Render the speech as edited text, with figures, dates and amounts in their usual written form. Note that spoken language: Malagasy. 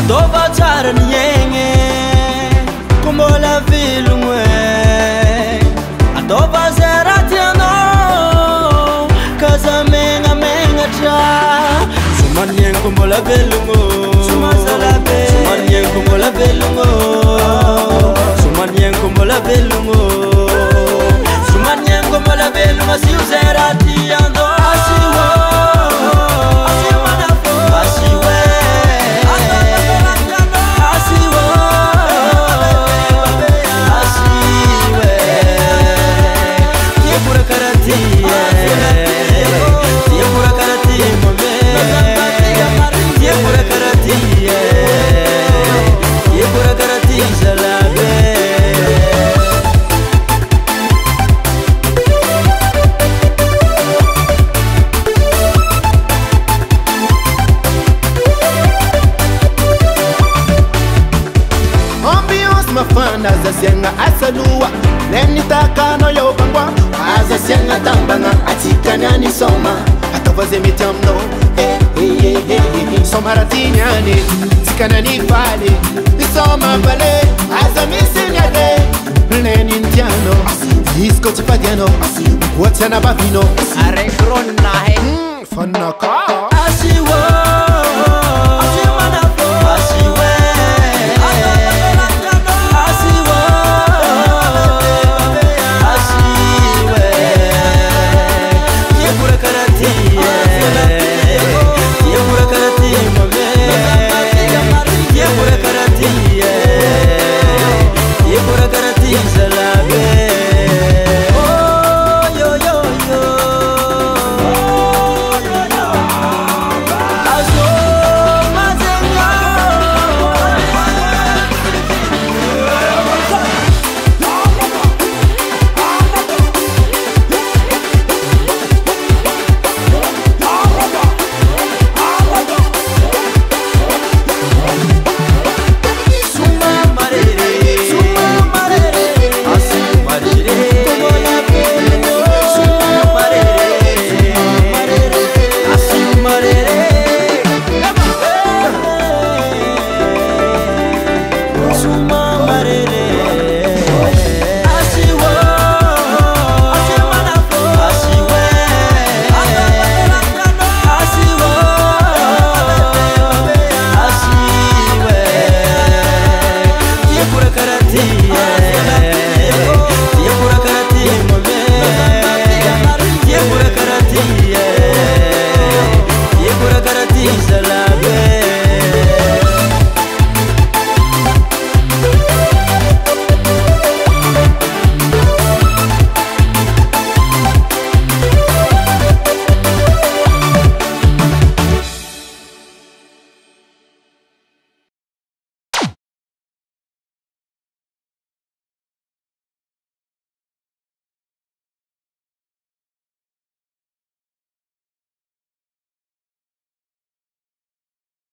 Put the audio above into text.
Adova charan yenge Kumbola vilungwe Adova zeratiano Kaza menga menga cha Sumanye kumbola vilungo Sumanye kumbola vilungo Sumanye kumbola vilungo Sumanye kumbola vilungo Si uzeratiano Asiwo Azasenga asalua Neni takano yobangwa Azasenga tambanga Atikanyani soma Atavaze mitamno Soma ratinyani Tikanani fali Soma vale Azamisinyade Neni ndiano Disco tipadiano Watiana bavino Arekrona Fanaka Asiwo